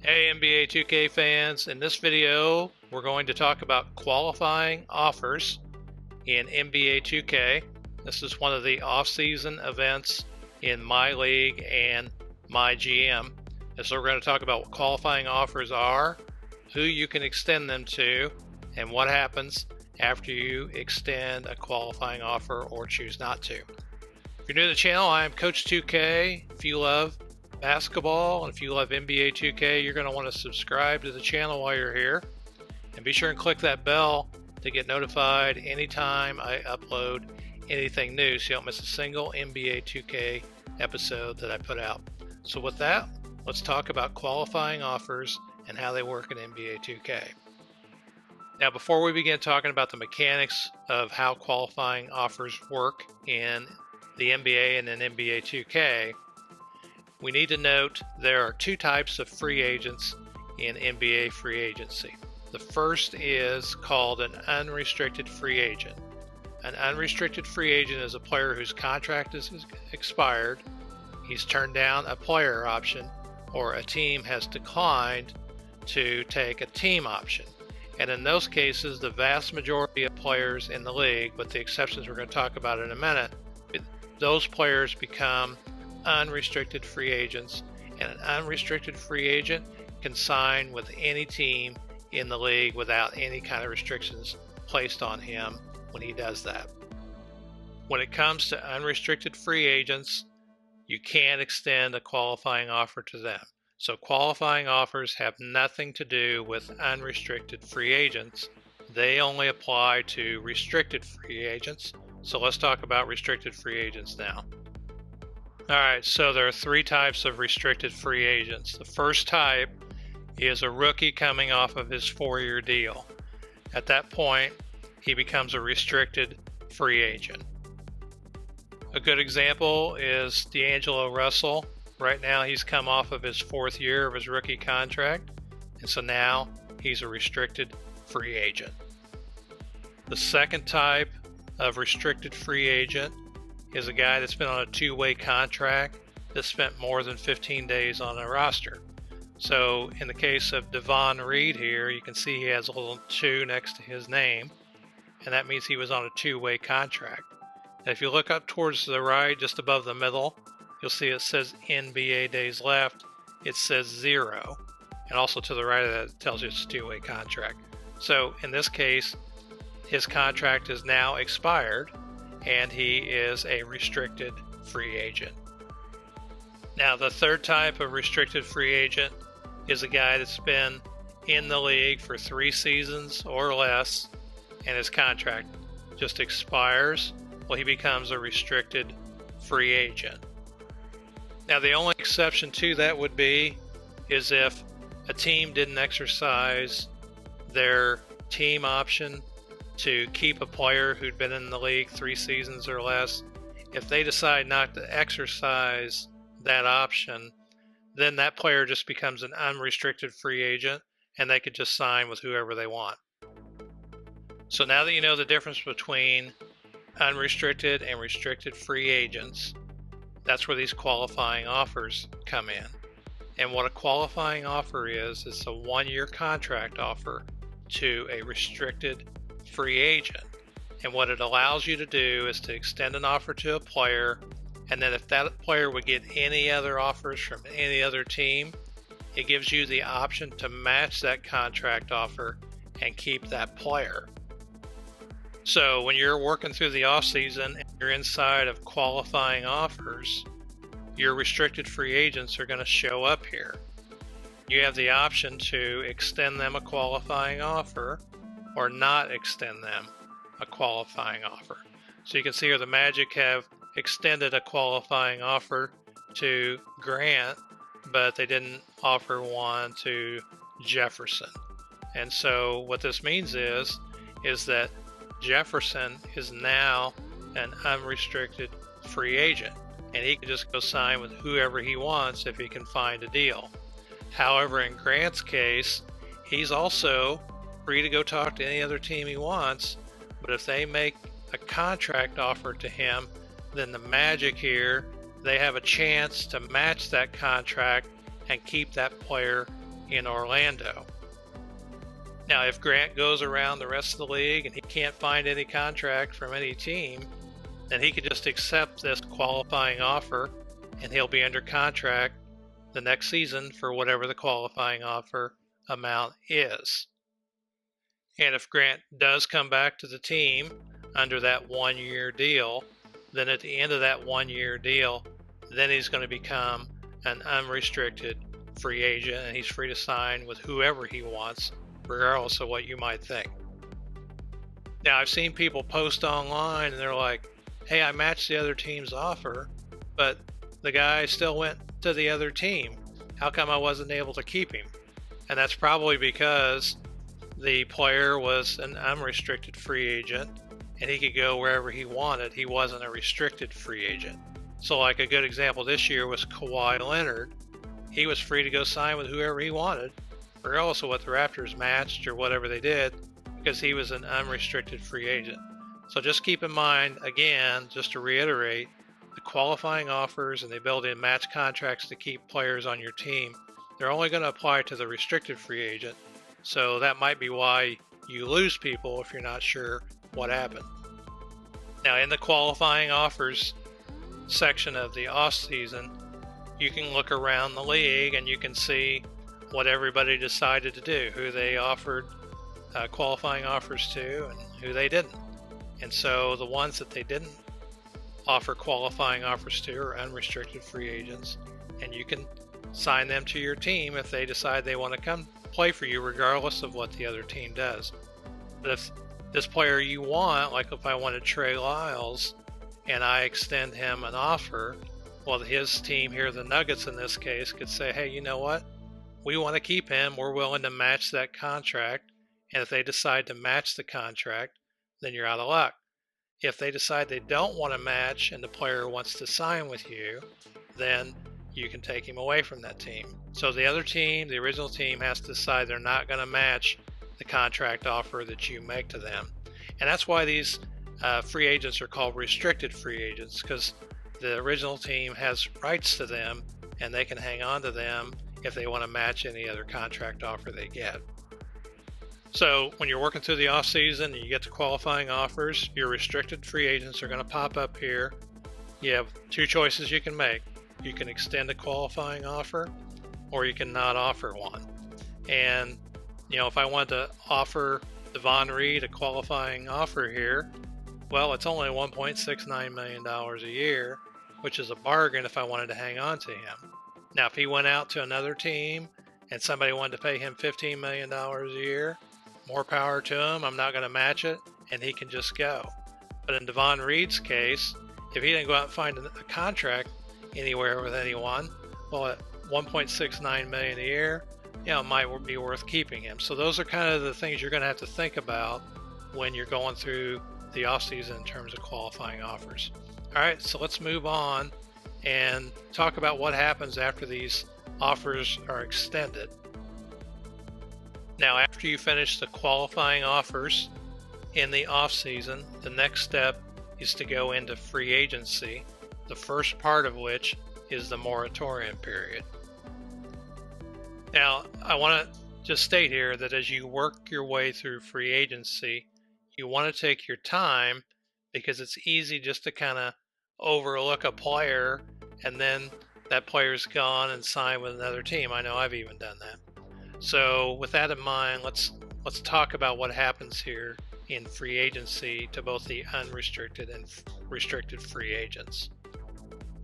Hey NBA 2K fans, in this video we're going to talk about qualifying offers in NBA 2K. This is one of the off-season events in my league and my GM. And so we're going to talk about what qualifying offers are, who you can extend them to, and what happens after you extend a qualifying offer or choose not to. If you're new to the channel, I'm Coach 2K. If you love basketball and if you love NBA 2K, you're going to want to subscribe to the channel while you're here, and be sure and click that bell to get notified anytime I upload anything new so you don't miss a single NBA 2K episode that I put out. So with that, let's talk about qualifying offers and how they work in NBA 2K. Now, before we begin talking about the mechanics of how qualifying offers work in the NBA and in NBA 2K, we need to note there are two types of free agents in NBA free agency. The first is called an unrestricted free agent. An unrestricted free agent is a player whose contract is expired, he's turned down a player option, or a team has declined to take a team option. And in those cases, the vast majority of players in the league, with the exceptions we're going to talk about in a minute, those players become unrestricted free agents, and an unrestricted free agent can sign with any team in the league without any kind of restrictions placed on him when he does that. When it comes to unrestricted free agents, you can't extend a qualifying offer to them. So qualifying offers have nothing to do with unrestricted free agents. They only apply to restricted free agents. So let's talk about restricted free agents now. Alright, so there are three types of restricted free agents. The first type is a rookie coming off of his 4-year deal. At that point, he becomes a restricted free agent. A good example is D'Angelo Russell. Right now he's come off of his 4th year of his rookie contract, and so now he's a restricted free agent. The second type of restricted free agent is a guy that's been on a 2-way contract that spent more than 15 days on a roster. So in the case of Devon Reed here, you can see he has a little 2 next to his name, and that means he was on a 2-way contract. And if you look up towards the right, just above the middle, you'll see it says NBA days left. It says 0. And also to the right of that, it tells you it's a 2-way contract. So in this case, his contract is now expired, and he is a restricted free agent. Now, the third type of restricted free agent is a guy that's been in the league for 3 seasons or less, and his contract just expires. Well, he becomes a restricted free agent. Now, the only exception to that would be is if a team didn't exercise their team option to keep a player who'd been in the league 3 seasons or less. If they decide not to exercise that option, then that player just becomes an unrestricted free agent, and they could just sign with whoever they want. So now that you know the difference between unrestricted and restricted free agents, that's where these qualifying offers come in. And what a qualifying offer is, it's a 1-year contract offer to a restricted free agent. And what it allows you to do is to extend an offer to a player, and then if that player would get any other offers from any other team, it gives you the option to match that contract offer and keep that player. So when you're working through the off season and you're inside of qualifying offers, your restricted free agents are going to show up here. You have the option to extend them a qualifying offer or not extend them a qualifying offer. So you can see here the Magic have extended a qualifying offer to Grant, but they didn't offer one to Jefferson. And so what this means is that Jefferson is now an unrestricted free agent, and he can just go sign with whoever he wants if he can find a deal. However, in Grant's case, he's also free to go talk to any other team he wants, but if they make a contract offer to him, then the Magic here, they have a chance to match that contract and keep that player in Orlando. Now, if Grant goes around the rest of the league and he can't find any contract from any team, then he could just accept this qualifying offer and he'll be under contract the next season for whatever the qualifying offer amount is. And if Grant does come back to the team under that 1-year deal, then at the end of that 1-year deal, then he's going to become an unrestricted free agent and he's free to sign with whoever he wants, regardless of what you might think. Now, I've seen people post online and they're like, hey, I matched the other team's offer, but the guy still went to the other team. How come I wasn't able to keep him? And that's probably because the player was an unrestricted free agent and he could go wherever he wanted. He wasn't a restricted free agent. So like a good example this year was Kawhi Leonard. He was free to go sign with whoever he wanted, regardless of what the Raptors matched or whatever they did, because he was an unrestricted free agent. So just keep in mind, again, just to reiterate, the qualifying offers and the ability to match contracts to keep players on your team, they're only going to apply to the restricted free agent. So that might be why you lose people if you're not sure what happened. Now, in the qualifying offers section of the off season, you can look around the league and you can see what everybody decided to do, who they offered qualifying offers to and who they didn't. And so the ones that they didn't offer qualifying offers to are unrestricted free agents, and you can sign them to your team if they decide they want to come play for you, regardless of what the other team does. But if this player you want, like if I wanted Trey Lyles and I extend him an offer, well, his team here, the Nuggets in this case, could say, hey, you know what? We want to keep him. We're willing to match that contract. And if they decide to match the contract, then you're out of luck. If they decide they don't want to match and the player wants to sign with you, then you can take him away from that team. So the other team, the original team, has to decide they're not going to match the contract offer that you make to them. And that's why these free agents are called restricted free agents, because the original team has rights to them and they can hang on to them if they want to match any other contract offer they get. So when you're working through the off season and you get to qualifying offers, your restricted free agents are going to pop up here. You have two choices you can make. You can extend a qualifying offer, or you can not offer one. And if I wanted to offer Devon Reed a qualifying offer here, well, it's only $1.69 million a year, which is a bargain if I wanted to hang on to him. Now, if he went out to another team and somebody wanted to pay him $15 million a year, more power to him. I'm not going to match it, and he can just go. But in Devon Reed's case, if he didn't go out and find a contract anywhere with anyone, well, at $1.69 million a year, it might be worth keeping him. So those are kind of the things you're going to have to think about when you're going through the offseason in terms of qualifying offers. All right, so let's move on and talk about what happens after these offers are extended. Now, after you finish the qualifying offers in the off-season, the next step is to go into free agency, the first part of which is the moratorium period. Now, I want to just state here that as you work your way through free agency, you want to take your time, because it's easy just to kind of overlook a player and then that player's gone and signed with another team. I know I've even done that. So with that in mind, let's talk about what happens here in free agency to both the unrestricted and restricted free agents.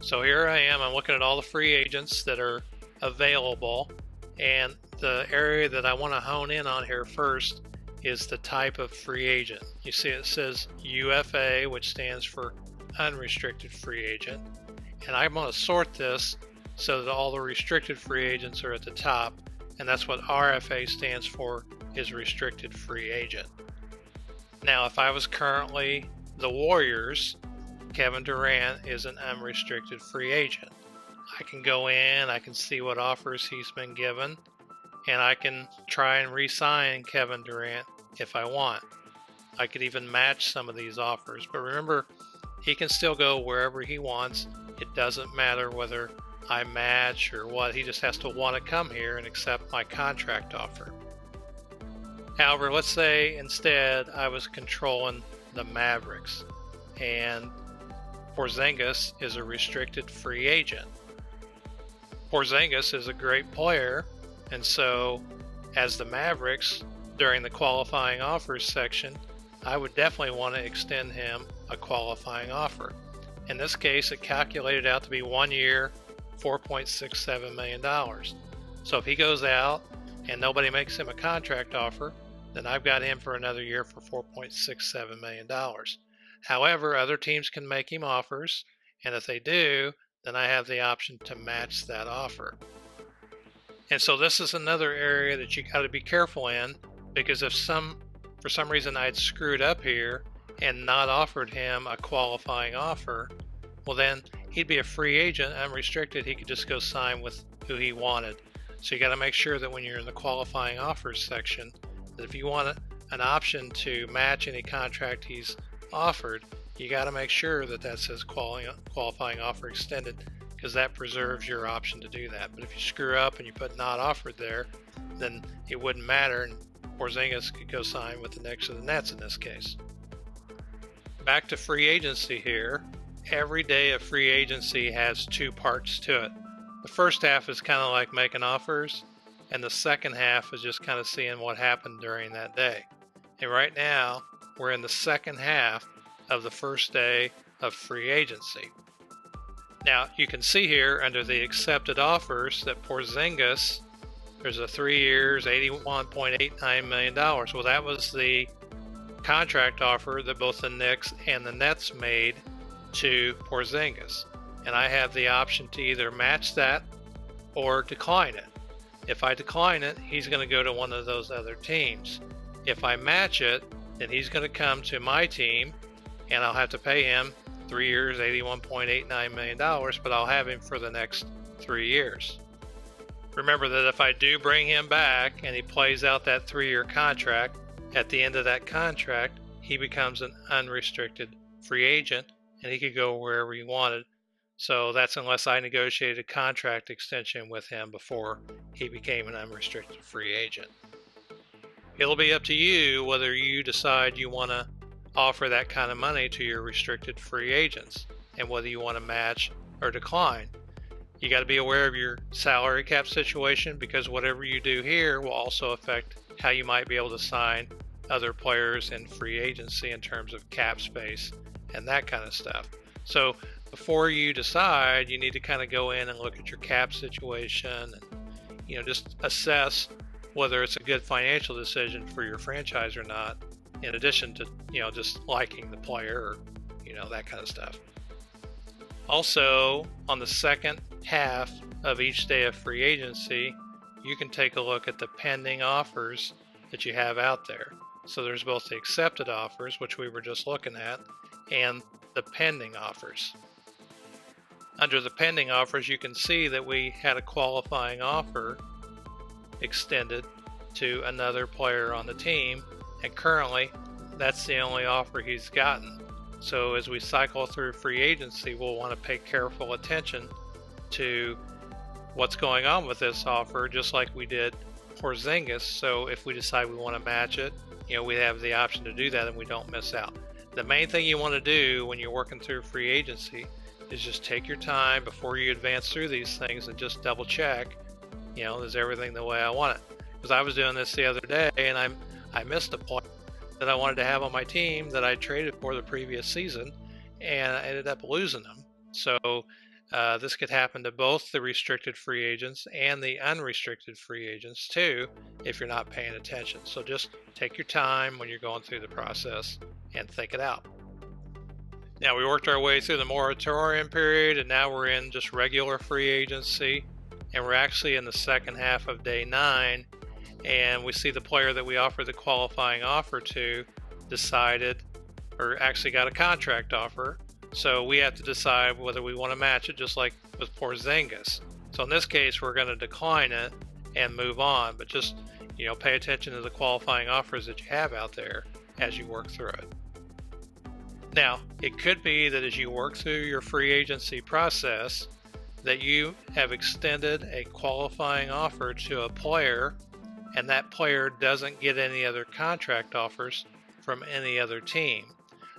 So here I am, I'm looking at all the free agents that are available, and the area that I want to hone in on here first is the type of free agent. You see it says UFA, which stands for unrestricted free agent, and I'm going to sort this so that all the restricted free agents are at the top, and that's what RFA stands for, is restricted free agent. Now, if I was currently the Warriors, Kevin Durant is an unrestricted free agent. I can go in, I can see what offers he's been given, and I can try and re-sign Kevin Durant if I want. I could even match some of these offers, but remember, he can still go wherever he wants. It doesn't matter whether I match or what. He just has to want to come here and accept my contract offer. However, let's say instead I was controlling the Mavericks and Porzingis is a restricted free agent. Porzingis is a great player, and so as the Mavericks, during the qualifying offers section, I would definitely want to extend him a qualifying offer. In this case, it calculated out to be 1 year, $4.67 million. So if he goes out and nobody makes him a contract offer, then I've got him for another year for $4.67 million. However, other teams can make him offers, and if they do, then I have the option to match that offer. And so this is another area that you got to be careful in, because if for some reason I'd screwed up here and not offered him a qualifying offer, well then he'd be a free agent, unrestricted. He could just go sign with who he wanted. So you got to make sure that when you're in the qualifying offers section, that if you want an option to match any contract he's offered, you got to make sure that that says qualifying offer extended, because that preserves your option to do that. But if you screw up and you put not offered there, then it wouldn't matter, and Porzingis could go sign with the Knicks or the Nets in this case. Back to free agency here. Every day of free agency has two parts to it. The first half is kind of like making offers, and the second half is just kind of seeing what happened during that day. And right now, we're in the second half of the first day of free agency. Now, you can see here under the accepted offers that Porzingis, there's a 3 years, $81.89 million. Well, that was the contract offer that both the Knicks and the Nets made to Porzingis. And I have the option to either match that or decline it. If I decline it, he's going to go to one of those other teams. If I match it, then he's going to come to my team, and I'll have to pay him 3 years, $81.89 million, but I'll have him for the next 3 years. Remember that if I do bring him back and he plays out that 3-year contract, at the end of that contract, he becomes an unrestricted free agent, and he could go wherever he wanted. So that's unless I negotiated a contract extension with him before he became an unrestricted free agent. It'll be up to you whether you decide you want to offer that kind of money to your restricted free agents and whether you want to match or decline. You got to be aware of your salary cap situation, because whatever you do here will also affect how you might be able to sign other players in free agency in terms of cap space and that kind of stuff. So before you decide, you need to kind of go in and look at your cap situation and just assess whether it's a good financial decision for your franchise or not, in addition to just liking the player or that kind of stuff. Also, on the second half of each day of free agency, you can take a look at the pending offers that you have out there. So there's both the accepted offers, which we were just looking at, and the pending offers. Under the pending offers, you can see that we had a qualifying offer extended to another player on the team, and currently that's the only offer he's gotten. So as we cycle through free agency, we'll want to pay careful attention to what's going on with this offer, just like we did Porzingis. So if we decide we want to match it, we have the option to do that and we don't miss out. The main thing you want to do when you're working through free agency is just take your time before you advance through these things and just double check, is everything the way I want it? Because I was doing this the other day and I missed a player that I wanted to have on my team that I traded for the previous season, and I ended up losing them. So this could happen to both the restricted free agents and the unrestricted free agents too, if you're not paying attention. So just take your time when you're going through the process and think it out. Now, we worked our way through the moratorium period, and now we're in just regular free agency, and we're actually in the second half of day 9, and we see the player that we offered the qualifying offer to decided, or actually got a contract offer. So we have to decide whether we want to match it, just like with Porzingis. So in this case, we're going to decline it and move on, but just pay attention to the qualifying offers that you have out there as you work through it. Now, it could be that as you work through your free agency process, that you have extended a qualifying offer to a player and that player doesn't get any other contract offers from any other team.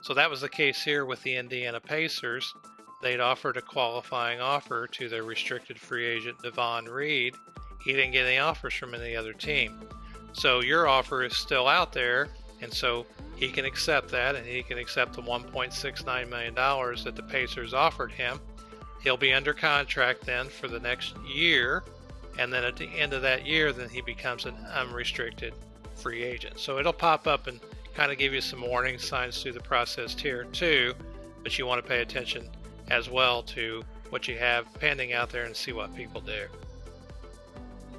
So that was the case here with the Indiana Pacers. They'd offered a qualifying offer to their restricted free agent Devon Reed. He didn't get any offers from any other team. So your offer is still out there, and so he can accept that, and he can accept the $1.69 million that the Pacers offered him. He'll be under contract then for the next year, and then at the end of that year, then he becomes an unrestricted free agent. So it'll pop up and kind of give you some warning signs through the process here too, but you want to pay attention as well to what you have pending out there and see what people do.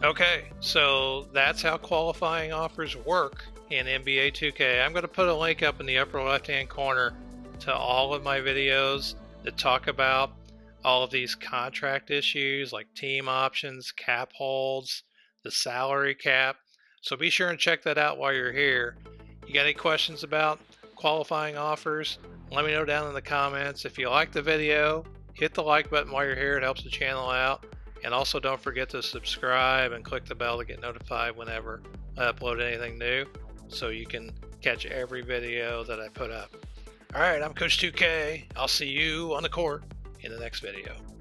Okay, so that's how qualifying offers work in NBA 2K. I'm going to put a link up in the upper left-hand corner to all of my videos that talk about all of these contract issues like team options, cap holds, the salary cap. So be sure and check that out while you're here. You got any questions about qualifying offers? Let me know down in the comments. If you like the video, hit the like button while you're here. It helps the channel out. And also don't forget to subscribe and click the bell to get notified whenever I upload anything new, so you can catch every video that I put up. All right, I'm Coach 2K. I'll see you on the court in the next video.